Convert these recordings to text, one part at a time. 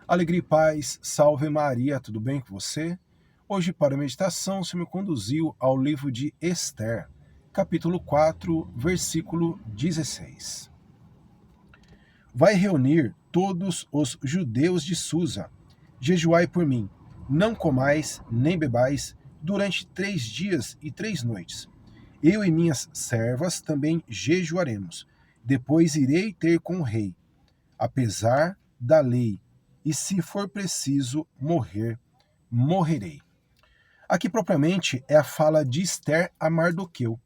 Alegria e paz, salve Maria, tudo bem com você? Hoje, para a meditação, o Senhor me conduziu ao livro de Esther, capítulo 4, versículo 16. Vai reunir todos os judeus de Susa, jejuai por mim, não comais nem bebais durante 3 dias e 3 noites. Eu e minhas servas também jejuaremos, depois irei ter com o rei, apesar da lei, e se for preciso morrer, morrerei. Aqui propriamente é a fala de Esther a Mardoqueu.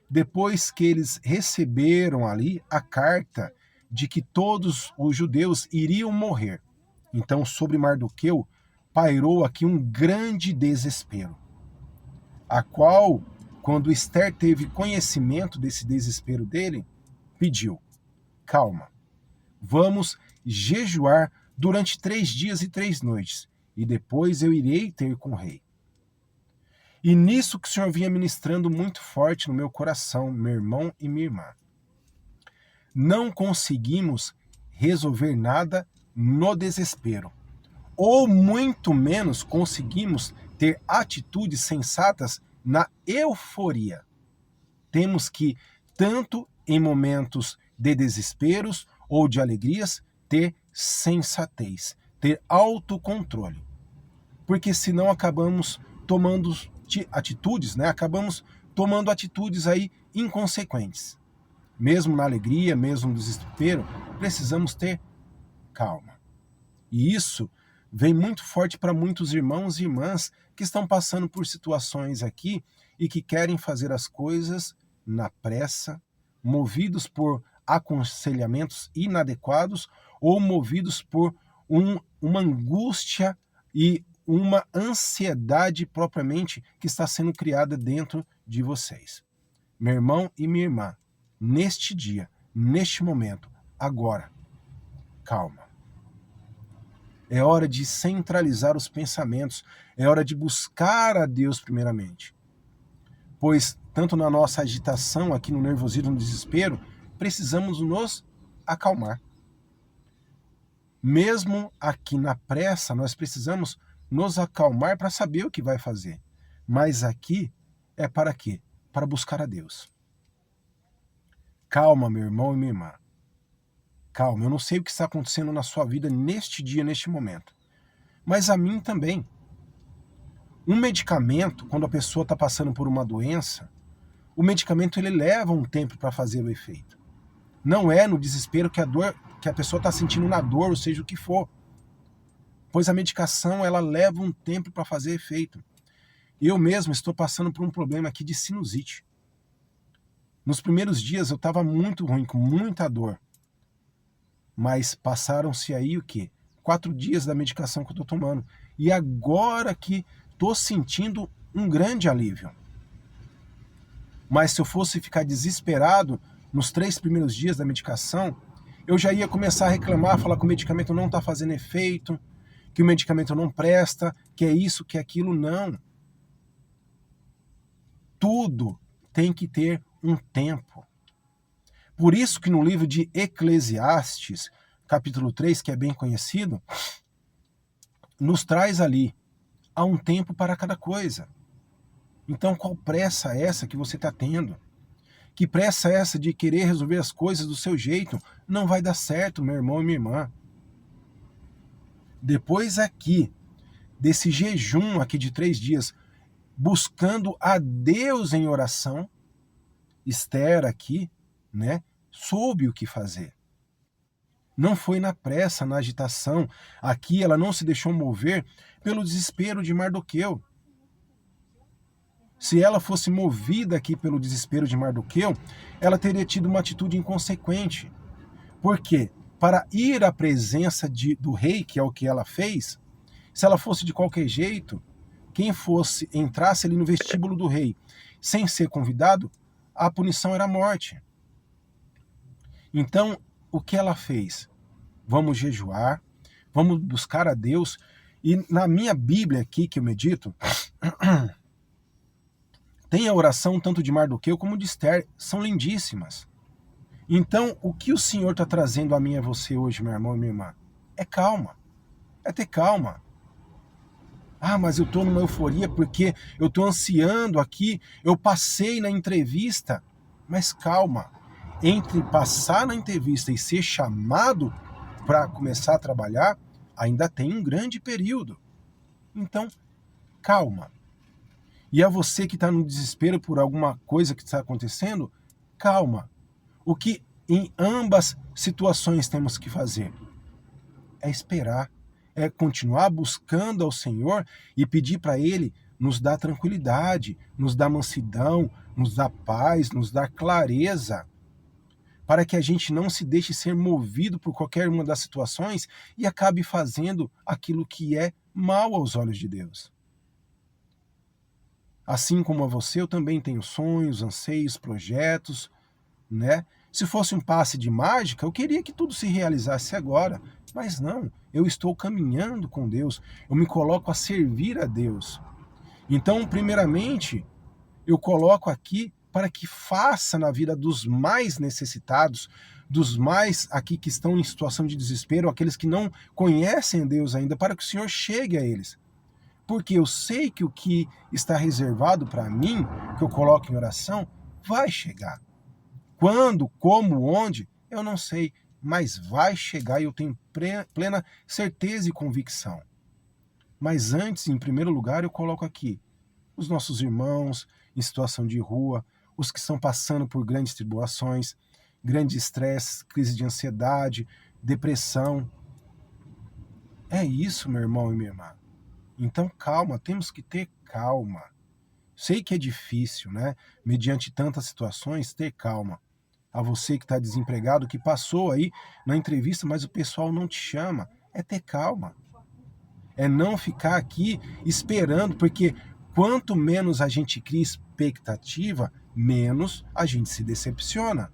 Depois que eles receberam ali a carta de que todos os judeus iriam morrer. Então, sobre Mardoqueu, pairou aqui um grande desespero, a qual, quando Esther teve conhecimento desse desespero dele, pediu: calma, vamos jejuar durante 3 dias e 3 noites, e depois eu irei ter com o rei. E nisso que o Senhor vinha ministrando muito forte no meu coração, meu irmão e minha irmã. Não conseguimos resolver nada no desespero, ou muito menos conseguimos ter atitudes sensatas na euforia. Temos que, tanto em momentos de desesperos ou de alegrias, ter sensatez, ter autocontrole. Porque senão acabamos tomando atitudes, acabamos tomando atitudes aí inconsequentes. Mesmo na alegria, mesmo no desespero, precisamos ter calma. E isso vem muito forte para muitos irmãos e irmãs que estão passando por situações aqui e que querem fazer as coisas na pressa, movidos por aconselhamentos inadequados ou movidos por uma angústia e uma ansiedade propriamente que está sendo criada dentro de vocês. Meu irmão e minha irmã, neste dia, neste momento, agora, calma. É hora de centralizar os pensamentos, é hora de buscar a Deus primeiramente. Pois, tanto na nossa agitação, aqui no nervosismo, no desespero, precisamos nos acalmar. Mesmo aqui na pressa, nós precisamos nos acalmar para saber o que vai fazer. Mas aqui é para quê? Para buscar a Deus. Calma, meu irmão e minha irmã. Calma, eu não sei o que está acontecendo na sua vida neste dia, neste momento. Mas a mim também. Um medicamento, quando a pessoa está passando por uma doença, o medicamento ele leva um tempo para fazer o efeito. Não é no desespero que a pessoa está sentindo na dor, ou seja o que for. Pois a medicação ela leva um tempo para fazer efeito. Eu mesmo estou passando por um problema aqui de sinusite. Nos primeiros dias eu estava muito ruim, com muita dor. Mas passaram-se aí o quê? 4 dias da medicação que eu estou tomando. E agora que estou sentindo um grande alívio. Mas se eu fosse ficar desesperado nos 3 primeiros dias da medicação, eu já ia começar a reclamar, falar que o medicamento não está fazendo efeito, que o medicamento não presta, que é isso, que é aquilo. Não. Tudo tem que ter um tempo. Por isso que no livro de Eclesiastes, capítulo 3, que é bem conhecido, nos traz ali, há um tempo para cada coisa. Então qual pressa é essa que você está tendo? Que pressa é essa de querer resolver as coisas do seu jeito? Não vai dar certo, meu irmão e minha irmã. Depois aqui, desse jejum aqui de 3 dias, buscando a Deus em oração, Esther aqui, soube o que fazer. Não foi na pressa, na agitação. Aqui ela não se deixou mover pelo desespero de Mardoqueu. Se ela fosse movida aqui pelo desespero de Mardoqueu, ela teria tido uma atitude inconsequente. Por quê? Para ir à presença do rei, que é o que ela fez, se ela fosse de qualquer jeito, quem entrasse ali no vestíbulo do rei sem ser convidado, a punição era a morte. Então, o que ela fez? Vamos jejuar, vamos buscar a Deus. E na minha Bíblia aqui, que eu medito, tem a oração tanto de Mardoqueu como de Esther, são lindíssimas. Então, o que o Senhor está trazendo a mim e a você hoje, meu irmão e minha irmã? É calma. É ter calma. Ah, mas eu estou numa euforia porque eu estou ansiando aqui, eu passei na entrevista. Mas calma, entre passar na entrevista e ser chamado para começar a trabalhar, ainda tem um grande período. Então, calma. E a você que está no desespero por alguma coisa que está acontecendo, calma. O que em ambas situações temos que fazer? É esperar, é continuar buscando ao Senhor e pedir para Ele nos dar tranquilidade, nos dar mansidão, nos dar paz, nos dar clareza, para que a gente não se deixe ser movido por qualquer uma das situações e acabe fazendo aquilo que é mal aos olhos de Deus. Assim como a você, eu também tenho sonhos, anseios, projetos, né? Se fosse um passe de mágica, eu queria que tudo se realizasse agora, mas não, eu estou caminhando com Deus, eu me coloco a servir a Deus. Então, primeiramente, eu coloco aqui para que faça na vida dos mais necessitados, dos mais aqui que estão em situação de desespero, aqueles que não conhecem Deus ainda, para que o Senhor chegue a eles. Porque eu sei que o que está reservado para mim, que eu coloco em oração, vai chegar. Quando, como, onde, eu não sei, mas vai chegar e eu tenho plena certeza e convicção. Mas antes, em primeiro lugar, eu coloco aqui os nossos irmãos em situação de rua, os que estão passando por grandes tribulações, grande estresse, crise de ansiedade, depressão. É isso, meu irmão e minha irmã. Então, calma, temos que ter calma. Sei que é difícil, né? Mediante tantas situações, ter calma. A você que está desempregado, que passou aí na entrevista, mas o pessoal não te chama, é ter calma. É não ficar aqui esperando, porque quanto menos a gente cria expectativa, menos a gente se decepciona.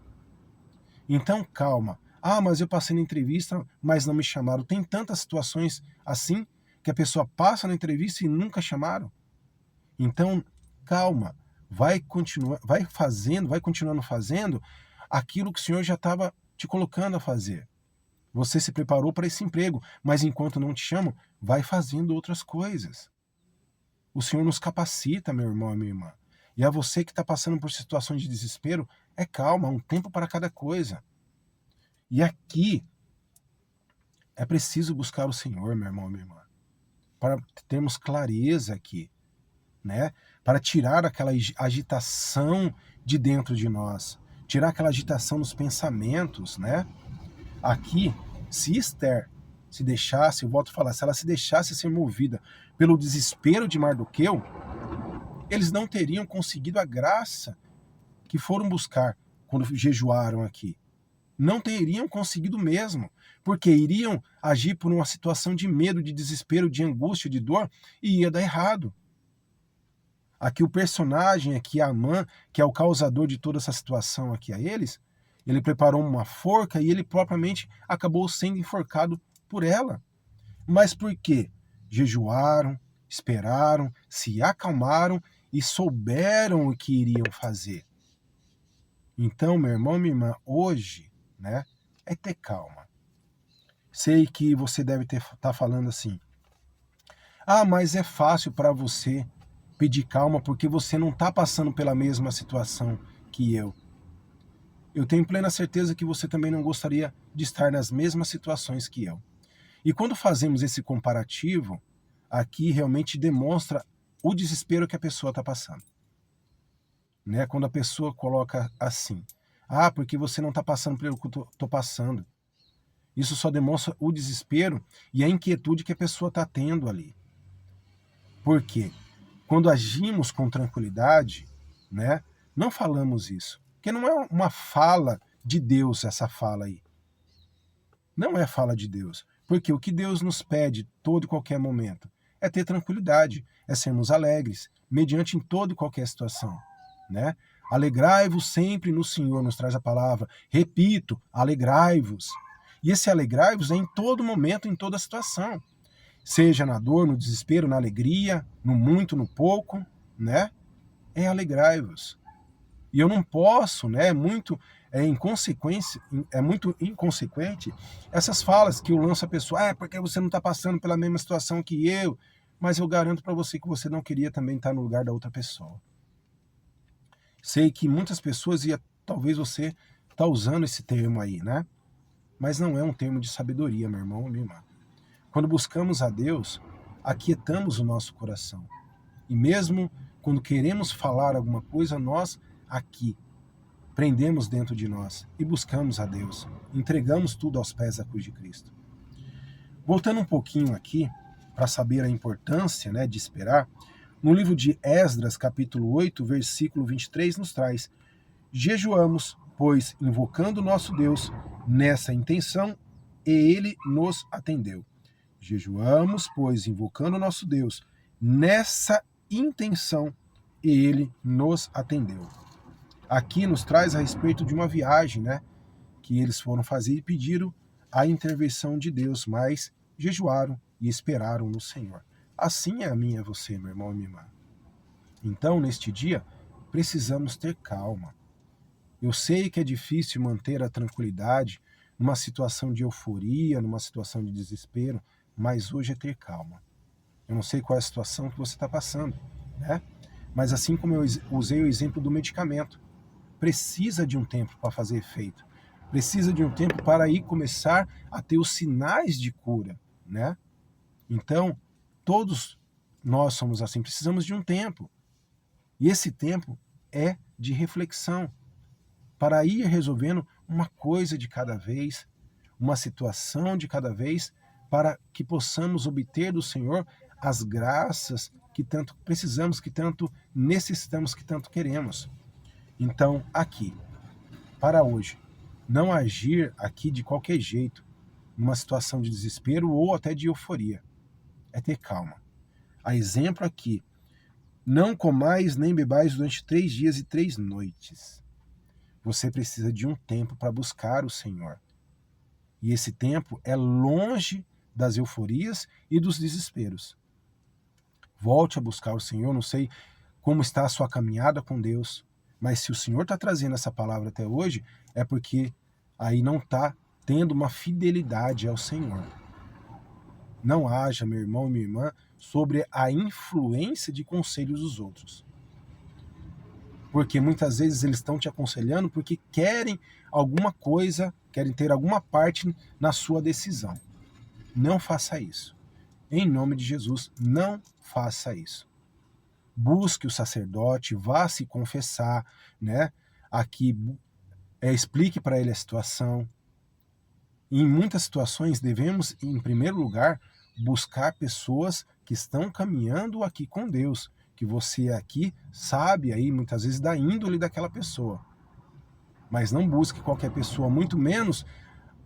Então, calma. Ah, mas eu passei na entrevista, mas não me chamaram. Tem tantas situações assim que a pessoa passa na entrevista e nunca chamaram. Então, calma. Vai continuando fazendo aquilo que o Senhor já estava te colocando a fazer. Você se preparou para esse emprego, mas enquanto não te chamam, vai fazendo outras coisas. O Senhor nos capacita, meu irmão e minha irmã. E a você que está passando por situações de desespero, é calma, há um tempo para cada coisa. E aqui é preciso buscar o Senhor, meu irmão e minha irmã, para termos clareza aqui, né? Para tirar aquela agitação de dentro de nós, tirar aquela agitação nos pensamentos, né? Aqui, se Esther se deixasse, eu volto a falar, se ela se deixasse ser movida pelo desespero de Mardoqueu, eles não teriam conseguido a graça que foram buscar quando jejuaram aqui. Não teriam conseguido mesmo, porque iriam agir por uma situação de medo, de desespero, de angústia, de dor, e ia dar errado. Aqui o personagem, aqui Amã, que é o causador de toda essa situação aqui a eles, ele preparou uma forca e ele propriamente acabou sendo enforcado por ela. Mas por quê? Jejuaram, esperaram, se acalmaram e souberam o que iriam fazer. Então, meu irmão e minha irmã, hoje, né, é ter calma. Sei que você deve estar falando assim, ah, mas é fácil para você pedir calma porque você não está passando pela mesma situação que eu. Eu tenho plena certeza que você também não gostaria de estar nas mesmas situações que eu. E quando fazemos esse comparativo, aqui realmente demonstra o desespero que a pessoa está passando. Né? Quando a pessoa coloca assim, ah, porque você não está passando pelo que eu estou passando. Isso só demonstra o desespero e a inquietude que a pessoa está tendo ali. Por quê? Quando agimos com tranquilidade, né, não falamos isso. Porque não é uma fala de Deus essa fala aí. Não é fala de Deus. Porque o que Deus nos pede todo e qualquer momento é ter tranquilidade, é sermos alegres, mediante em toda e qualquer situação. Né? Alegrai-vos sempre no Senhor, nos traz a palavra. Repito, alegrai-vos. E esse alegrai-vos é em todo momento, em toda situação. Seja na dor, no desespero, na alegria, no muito, no pouco, né? É alegrai-vos. E eu não posso, né, muito é muito inconsequente essas falas que eu lanço à pessoa, porque você não está passando pela mesma situação que eu, mas eu garanto para você que você não queria também estar no lugar da outra pessoa. Sei que muitas pessoas, e talvez você está usando esse termo aí, né? Mas não é um termo de sabedoria, meu irmão ou minha irmã. Quando buscamos a Deus, aquietamos o nosso coração. E mesmo quando queremos falar alguma coisa, nós aqui prendemos dentro de nós e buscamos a Deus. Entregamos tudo aos pés da cruz de Cristo. Voltando um pouquinho aqui, para saber a importância, né, de esperar, no livro de Esdras, capítulo 8, versículo 23, nos traz: jejuamos, pois, invocando nosso Deus nessa intenção, e ele nos atendeu. Jejuamos, pois, invocando nosso Deus nessa intenção, e ele nos atendeu. Aqui nos traz a respeito de uma viagem, né, que eles foram fazer e pediram a intervenção de Deus, mas jejuaram e esperaram no Senhor. Assim é a minha e você, meu irmão e minha irmã. Então, neste dia, precisamos ter calma. Eu sei que é difícil manter a tranquilidade numa situação de euforia, numa situação de desespero, mas hoje é ter calma. Eu não sei qual é a situação que você está passando, né? Mas assim como eu usei o exemplo do medicamento, precisa de um tempo para fazer efeito. Precisa de um tempo para aí começar a ter os sinais de cura, né? Então, todos nós somos assim, precisamos de um tempo. E esse tempo é de reflexão, para ir resolvendo uma coisa de cada vez, uma situação de cada vez, para que possamos obter do Senhor as graças que tanto precisamos, que tanto necessitamos, que tanto queremos. Então, aqui, para hoje, não agir aqui de qualquer jeito, numa situação de desespero ou até de euforia. É ter calma. A exemplo aqui, não comais nem bebais durante 3 dias e 3 noites. Você precisa de um tempo para buscar o Senhor. E esse tempo é longe das euforias e dos desesperos. Volte a buscar o Senhor. Não sei como está a sua caminhada com Deus, mas se o Senhor está trazendo essa palavra até hoje, é porque aí não está tendo uma fidelidade ao Senhor. Não haja, meu irmão e minha irmã, sobre a influência de conselhos dos outros. Porque muitas vezes eles estão te aconselhando porque querem alguma coisa, querem ter alguma parte na sua decisão. Não faça isso. Em nome de Jesus, não faça isso. Busque o sacerdote, vá se confessar, né? Aqui explique para ele a situação. E em muitas situações devemos, em primeiro lugar, buscar pessoas que estão caminhando aqui com Deus, que você aqui sabe aí muitas vezes da índole daquela pessoa. Mas não busque qualquer pessoa, muito menos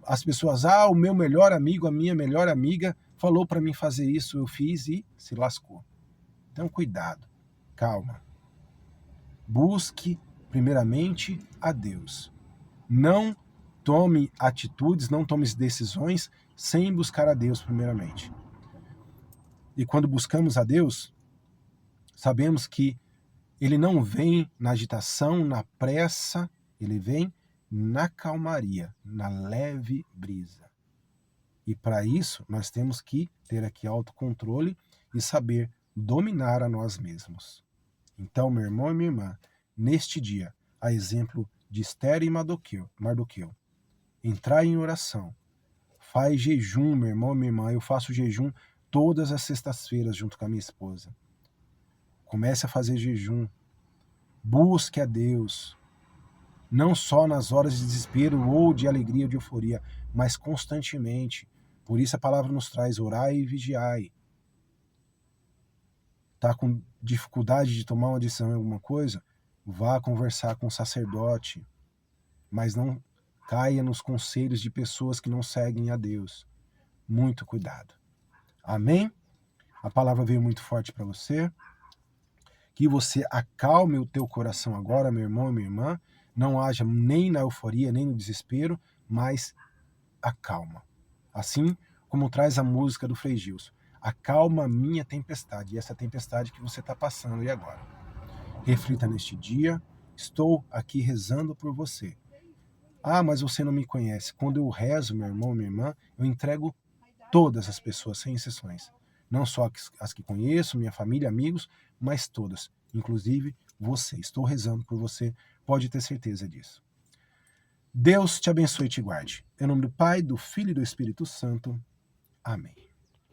as pessoas, o meu melhor amigo, a minha melhor amiga falou para mim fazer isso, eu fiz e se lascou. Então cuidado, calma. Busque primeiramente a Deus. Não tome atitudes, não tome decisões sem buscar a Deus primeiramente. E quando buscamos a Deus, sabemos que ele não vem na agitação, na pressa, ele vem na calmaria, na leve brisa. E para isso, nós temos que ter aqui autocontrole e saber dominar a nós mesmos. Então, meu irmão e minha irmã, neste dia, a exemplo de Esther e Mardoqueu, entrar em oração, faz jejum, meu irmão e minha irmã. Eu faço jejum todas as sextas-feiras junto com a minha esposa. Comece a fazer jejum. Busque a Deus. Não só nas horas de desespero ou de alegria ou de euforia, mas constantemente. Por isso a palavra nos traz: orai e vigiai. Está com dificuldade de tomar uma decisão em alguma coisa? Vá conversar com o sacerdote. Mas não caia nos conselhos de pessoas que não seguem a Deus. Muito cuidado. Amém? A palavra veio muito forte para você. Que você acalme o teu coração agora, meu irmão e minha irmã. Não haja nem na euforia, nem no desespero, mas acalma. Assim como traz a música do Frei Gilson. Acalma a minha tempestade. E essa tempestade que você está passando e agora. Reflita neste dia. Estou aqui rezando por você. Ah, mas você não me conhece. Quando eu rezo, meu irmão, minha irmã, eu entrego todas as pessoas, sem exceções. Não só as que conheço, minha família, amigos, mas todas. Inclusive você. Estou rezando por você, pode ter certeza disso. Deus te abençoe e te guarde. Em nome do Pai, do Filho e do Espírito Santo. Amém.